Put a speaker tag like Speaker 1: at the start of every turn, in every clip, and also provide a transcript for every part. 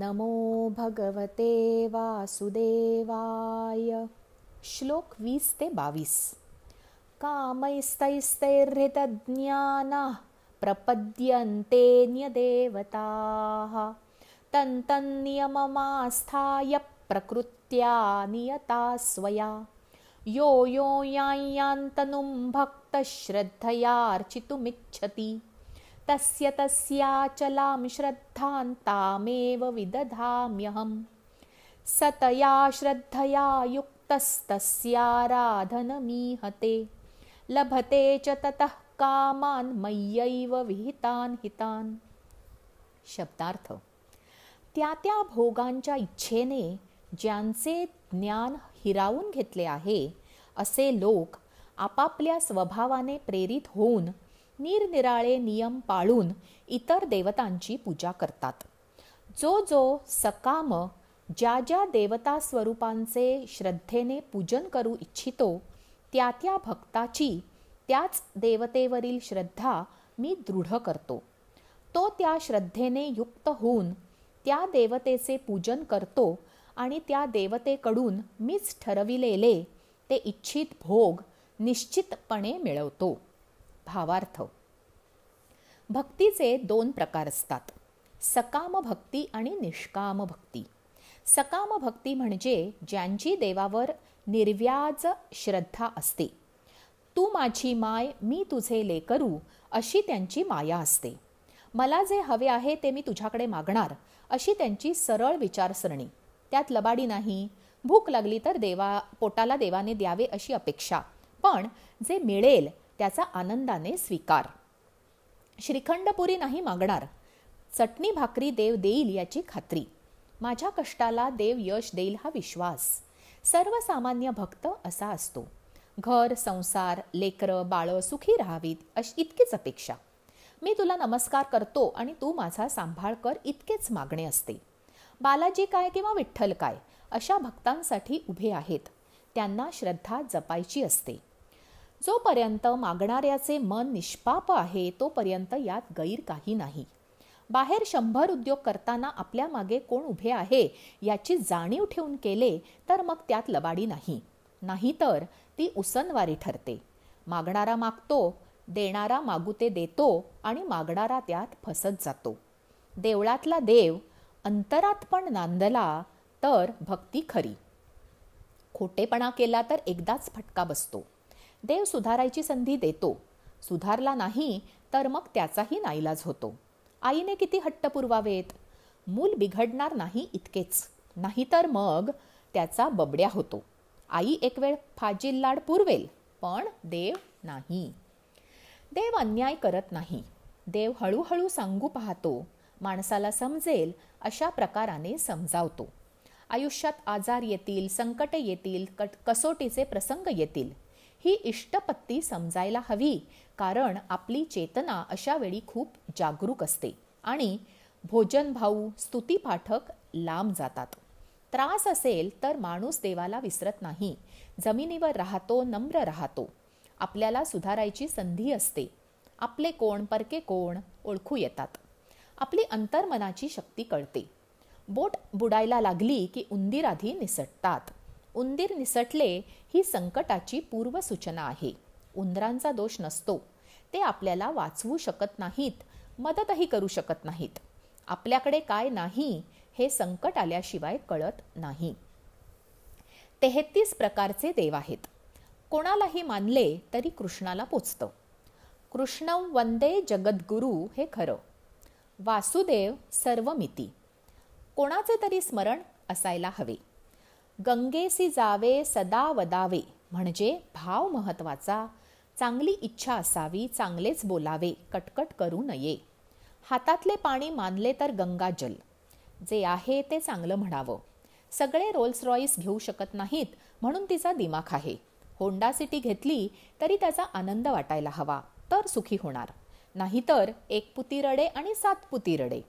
Speaker 1: नमो भगवते वासुदेवाय. श्लोक 20-22. कामैस्तैस्तैर्हृतज्ञानाः प्रपद्यन्तेऽन्यदेवताः तन्तन्नियममास्थाय प्रकृत्या नियता स्वया. यो यो यान्यान्तनुं भक्तः श्रद्धयार्चितुमिच्छति तस्य तस्याचलां श्रद्धां तामेव विदधाम्यहम्. सतया श्रद्धया युक्तस्तस्याराधनमीहते लभते च ततः कामान् मय्यैव विहितान् हितान्. शब्दार्थ: त्या त्या भोगांच्या इच्छेने ज्यांचे ज्ञान हिरावून घेतले आहे असे लोक आपापल्या स्वभावाने प्रेरित होऊन निरनिराळे नियम पाळून इतर देवतांची पूजा करतात. जो जो सकाम ज्या ज्या देवता स्वरूपांचे श्रद्धेने पूजन करू इच्छितो त्या त्या भक्ताची त्याच देवतेवरील श्रद्धा मी दृढ करतो. तो त्या श्रद्धेने युक्त होऊन त्या देवतेचे पूजन करतो आणि त्या देवतेकडून मीच ठरविलेले ते इच्छित भोग निश्चितपणे मिळवतो. भावार्थ: भक्तीचे 2 प्रकार असतात, सकाम भक्ती आणि निष्काम भक्ती. सकाम भक्ती म्हणजे ज्यांची देवावर निर्व्याज श्रद्धा असते. तू माझी माय, मी तुझे लेकरू अशी त्यांची माया असते. मला जे हवे आहे ते मी तुझ्याकडे मागणार अशी त्यांची सरळ विचारसरणी. त्यात लबाडी नाही. भूक लागली तर पोटाला देवाने द्यावे अशी अपेक्षा, पण जे मिळेल त्याचा आनंदाने स्वीकार. श्रीखंडपुरी नाही मागणार. चटणी भाकरी देव देईल याची खात्री. माझ्या कष्टाला देव यश देईल हा विश्वास. सर्वसामान्य भक्त असा असतो. घर, संसार, लेकरं, बाळं सुखी राहावीत इतकीच अपेक्षा. मी तुला नमस्कार करतो आणि तू माझा सांभाळ कर इतकेच मागणे असते. बालाजी काय किंवा विठ्ठल काय अशा भक्तांसाठी उभे आहेत. त्यांना श्रद्धा जपायची असते. जोपर्यंत मागणाऱ्याचे मन निष्पाप आहे तोपर्यंत यात गैर काही नाही. बाहेर 100 उद्योग करताना आपल्या मागे कोण उभे आहे याची जाणीव ठेवून केले तर मग त्यात लबाडी नाही. नाहीतर ती उसनवारी ठरते. मागणारा मागतो, देणारा मागुते देतो आणि मागणारा त्यात फसत जातो. देवळातला देव अंतरात पण नांदला तर भक्ती खरी. खोटेपणा केला तर एकदाच फटका बसतो. देव सुधारायची संधी देतो. सुधारला नाही तर मग त्याचाही नाईलाज होतो. आईने किती हट्ट पुरवावेत? मूल बिघडणार नाही इतकेच, नाहीतर मग त्याचा बबड्या होतो. आई एक वेळ फाजील लाड पुरवेल, पण देव नाही. देव अन्याय करत नाही. देव हळूहळू सांगू पाहतो. माणसाला समजेल अशा प्रकाराने समजावतो. आयुष्यात आजार येतील, संकटे येतील, कसोटीचे प्रसंग येतील. ही इष्टपत्ती समजायला हवी, कारण आपली चेतना अशा वेळी खूप जागरूक असते आणि भोजन भाऊ, स्तुतीपाठक लांब जातात. त्रास असेल तर माणूस देवाला विसरत नाही. जमिनीवर राहतो, नम्र राहतो. आपल्याला सुधारायची संधी असते. आपले कोण, परके कोण ओळखू येतात. आपली अंतर्मनाची शक्ती कळते. बोट बुडायला लागली की उंदीर आधी निसटतात. उंदीर निसटले ही संकटाची पूर्वसूचना आहे. उंदरांचा दोष नसतो. ते आपल्याला वाचवू शकत नाहीत, मदतही करू शकत नाहीत. आपल्याकडे काय नाही हे संकट आल्याशिवाय कळत नाही. 33 प्रकारचे देव आहेत. कोणालाही मानले तरी कृष्णाला पोचतं. कृष्णं वंदे जगद्गुरु हे खरं. वासुदेव सर्वमिती. कोणाचे तरी स्मरण असायला हवे. गंगेसी जावे सदा वदावे म्हणजे भाव महत्वाचा. चांगली इच्छा असावी, चांगलेच बोलावे, कटकट करू नये. हातातले पाणी मानले तर गंगाजल. जे आहे ते चांगलं म्हणावं. सगळे रोल्स रॉईस घेऊ शकत नाहीत म्हणून तिचा दिमाख आहे. होंडा सिटी घेतली तरी त्याचा आनंद वाटायला हवा तर सुखी होणार. नाहीतर 1 पुती रडे आणि 7 पुती रडे.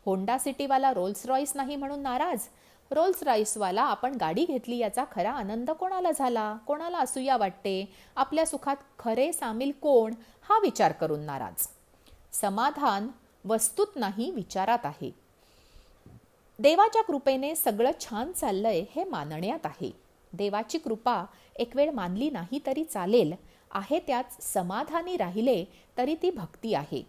Speaker 1: होंडा सिटीवाला रोल्स रॉईस नाही म्हणून नाराज. रोल्स रॉईसवाला आपण गाडी घेतली याचा खरा आनंद कोणाला झाला, कोणाला असूया वाटते, आपल्या सुखात खरे सामील कोण हा विचार करून नाराज. समाधान वस्तूत नाही विचारात आहे. देवाच्या कृपेने सगळं छान चाललंय हे मानण्यात आहे. देवाची कृपा एक वेळ मानली नाही तरी चालेल, आहे त्यात समाधानी राहिले तरी ती भक्ती आहे.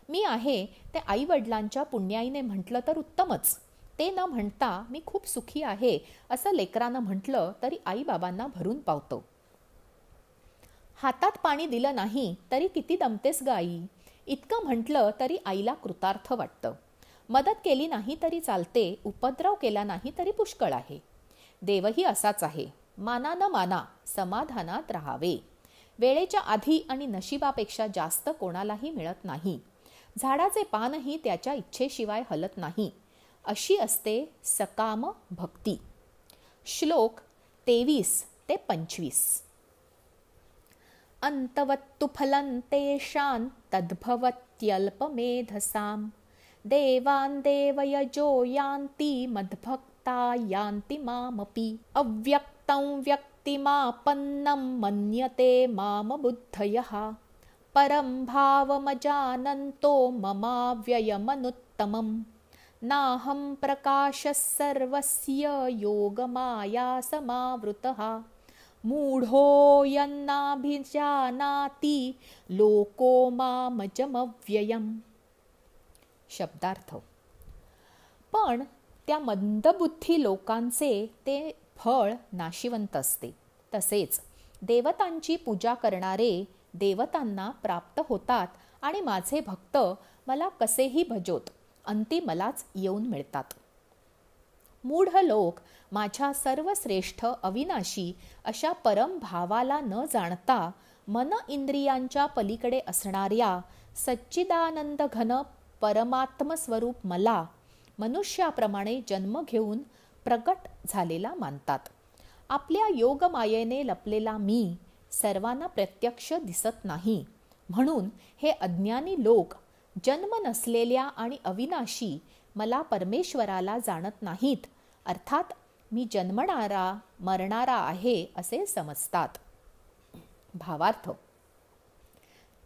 Speaker 1: मी आहे ते आई वडिलांच्या पुण्याईने म्हटलं तर उत्तमच. ते न म्हणता मी खूप सुखी आहे असं लेकरानं म्हटलं तरी आई बाबांना भरून पावतो. हातात पाणी दिलं नाही तरी किती दमतेस ग आई, इतकं म्हटलं तरी आईला कृतार्थ वाटतं. मदत केली नाही तरी चालते, उपद्रव केला नाही तरी पुष्कळ आहे. देवही असाच आहे. माना न माना, समाधानात राहावे. वेळेच्या आधी आणि नशिबापेक्षा जास्त कोणालाही मिळत नाही. झाडाचे पानही त्याच्या इच्छेशिवाय हलत नाही. अशी असते सकाम भक्ती. श्लोक 23 ते 25. अंतवत्तु फलं तेषां तद्भवत्यल्पमेधसां देवान् देवयजो यान्ति मद्भक्ता यान्ति मामपि अव्यक्तं व्यक्तिमापन्नं मन्यते माम बुद्धयः परं भावमजानन्तो ममाव्ययमनुत्तमं नाहं प्रकाशः सर्वस्य योगमाया समावृतः मूढोऽयन्नाभिजानाति लोको मामजमव्ययम्. शब्दार्थ. पण त्या मंदबुद्धी लोकांचे ते फळ नाशिवंत असते. तसेच देवतांची पूजा करणारे देवतांना प्राप्त होतात आणि माझे भक्त मला कसेही भजोत अंती मलाच येऊन मिळतात. मूढ लोक माझ्या सर्वश्रेष्ठ अविनाशी अशा परम भावाला न जाणता मन इंद्रियांच्या पलीकडे असणाऱ्या सच्चिदानंद घन परमात्मस्वरूप मला मनुष्याप्रमाणे जन्म घेऊन प्रगट झालेला मानतात. आपल्या योगमायेने लपलेला मी सर्वांना प्रत्यक्ष दिसत नाही, म्हणून हे अज्ञानी लोक जन्म नसलेल्या आणि अविनाशी मला परमेश्वराला जाणत नाहीत, अर्थात मी जन्मणारा मरणारा आहे असे समजतात. भावार्थ.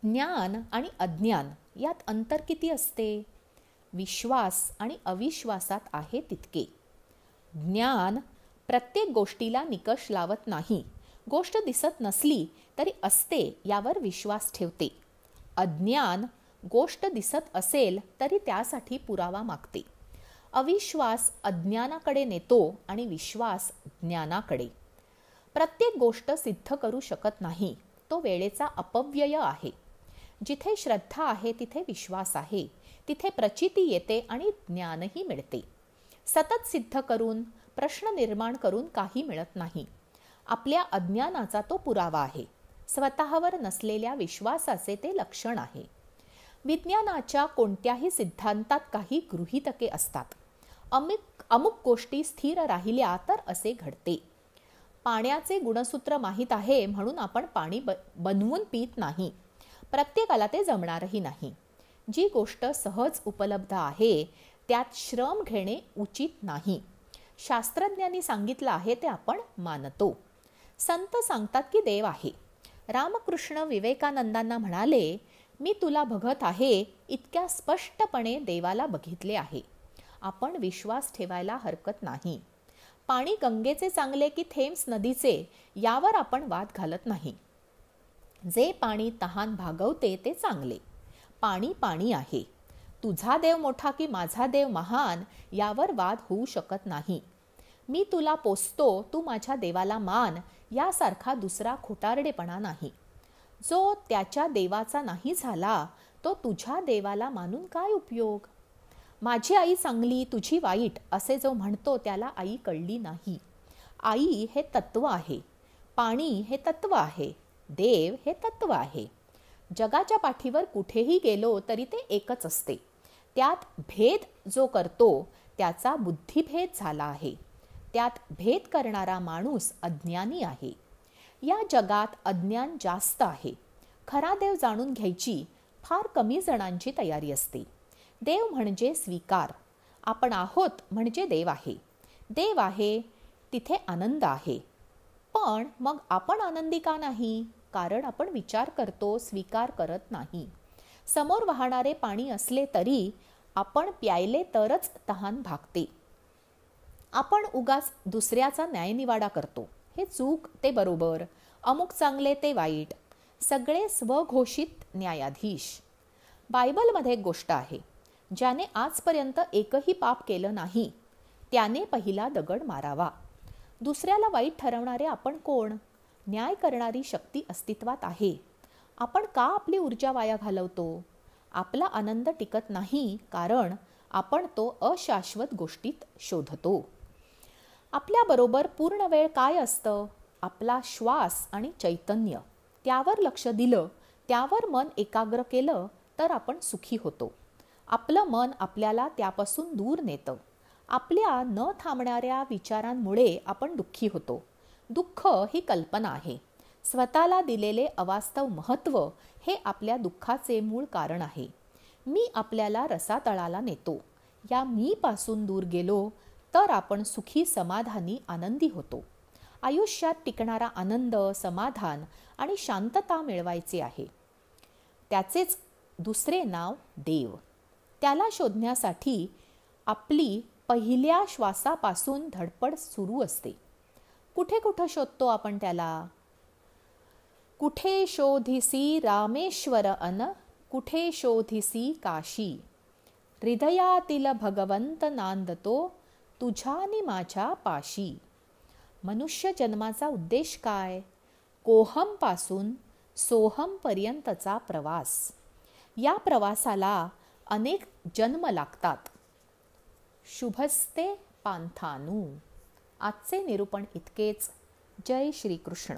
Speaker 1: ज्ञान आणि अज्ञान यात अंतर किती असते? विश्वास आणि अविश्वासात आहे तितके. ज्ञान प्रत्येक गोष्टीला निकष लावत नाही, गोष्ट दिसत नसली तरी असते यावर विश्वास ठेवते. अज्ञान गोष्ट दिसत असेल तरी त्यासाठी पुरावा मागते. अविश्वास अज्ञानाकडे नेतो आणि विश्वास ज्ञानाकडे. प्रत्येक गोष्ट सिद्ध करू शकत नाही, तो वेळेचा अपव्यय आहे. जिथे श्रद्धा आहे तिथे विश्वास आहे, तिथे प्रचिती येते आणि ज्ञानही मिळते. सतत सिद्ध करून प्रश्न निर्माण करून काही मिळत नाही. आपल्या अज्ञानाचा तो पुरावा आहे. स्वतःवर नसलेल्या विश्वासाचे ते लक्षण आहे. विज्ञानाच्या कोणत्याही सिद्धांतात काही गृहीतके असतात. अमुक गोष्टी स्थिर राहिल्या तर असे घडते. पाण्याचे गुणसूत्र माहीत आहे म्हणून आपण पाणी बनवून पित नाही. प्रत्येकाला ते जमणारही नाही. जी गोष्ट सहज उपलब्ध आहे त्यात श्रम घेणे उचित नाही. शास्त्रज्ञांनी सांगितलं आहे ते आपण मानतो. संत सांगतात की देव आहे. रामकृष्ण विवेकानंदांना म्हणाले, मी तुला बघत आहे इतक्या स्पष्टपणे देवाला बघितले आहे. आपण विश्वास ठेवायला हरकत नाही. पाणी गंगेचे चांगले की थेम्स नदीचे यावर आपण वाद घालत नाही. जे पाणी तहान भागवते ते चांगले. पाणी पाणी आहे. तुझा देव मोठा की माझा देव महान यावर वाद होऊ शकत नाही. मी तुला पोसतो, तू माझ्या देवाला मान यासारखा दुसरा खोटारडेपणा नाही. जो त्याच्या देवाचा नाही झाला तो तुझ्या देवाला मानून काय उपयोग? माझी आई चांगली तुझी वाईट असे जो म्हणतो त्याला आई कळली नाही. आई हे तत्व आहे. पाणी हे तत्व आहे. देव हे तत्व आहे. जगाच्या पाठीवर कुठेही गेलो तरी ते एकच असते. त्यात भेद जो करतो त्याचा बुद्धिभेद झाला आहे. त्यात भेद करणारा माणूस अज्ञानी आहे. या जगात अज्ञान जास्त आहे. खरा देव जाणून घ्यायची फार कमी जणांची तयारी असते. देव म्हणजे स्वीकार. आपण आहोत म्हणजे देव आहे. देव आहे तिथे आनंद आहे. पण मग आपण आनंदी का नाही? कारण आपण विचार करतो, स्वीकार करत नाही. समोर वाहणारे पाणी असले तरी आपण प्यायले तरच तहान भागते. आपण उगाच दुसऱ्याचा न्यायनिवाडा करतो. हे चूक ते बरोबर, अमुक चांगले ते वाईट, सगळे स्वघोषित न्यायाधीश. बायबलमध्ये एक गोष्ट आहे, ज्याने आजपर्यंत एकही पाप केलं नाही त्याने पहिला दगड मारावा. दुसऱ्याला वाईट ठरवणारे आपण कोण? न्याय करणारी शक्ती अस्तित्वात आहे. आपण का आपली ऊर्जा वाया घालवतो? आपला आनंद टिकत नाही कारण आपण तो अशाश्वत गोष्टीत शोधतो. आपल्याबरोबर पूर्ण वेळ काय असतं? आपला श्वास आणि चैतन्य. त्यावर लक्ष दिलं, त्यावर मन एकाग्र केलं तर आपण सुखी होतो. आपलं मन आपल्याला त्यापासून दूर नेतं. आपल्या न थांबणाऱ्या विचारांमुळे आपण दुःखी होतो. दुःख ही कल्पना आहे. स्वतःला दिलेले अवास्तव महत्त्व हे आपल्या दुःखाचे मूळ कारण आहे. मी आपल्याला रसातळाला नेतो. या मी पासून दूर गेलो तर आपण सुखी, समाधानी, आनंदी होतो. आयुष्यात टिकणारा आनंद, समाधान आणि शांतता मिळवायचे आहे. त्याचेच दुसरे नाव देव. त्याला शोधण्यासाठी आपली पहिल्या श्वासापासून धडपड सुरू असते. कुठे कुठे शोधतो आपण त्याला? कुठे शोधिसी रामेश्वर अन कुठे शोधिसी काशी. हृदयातील भगवंत नांदतो तुझ्यानी माझ्या पाशी. मनुष्य जन्माचा उद्देश काय? कोहम पासून सोहम पर्यंतचा प्रवास. या प्रवासाला अनेक जन्म लागतात. शुभस्ते पांथानू. आजचे निरूपण इतकेच. जय श्री कृष्ण.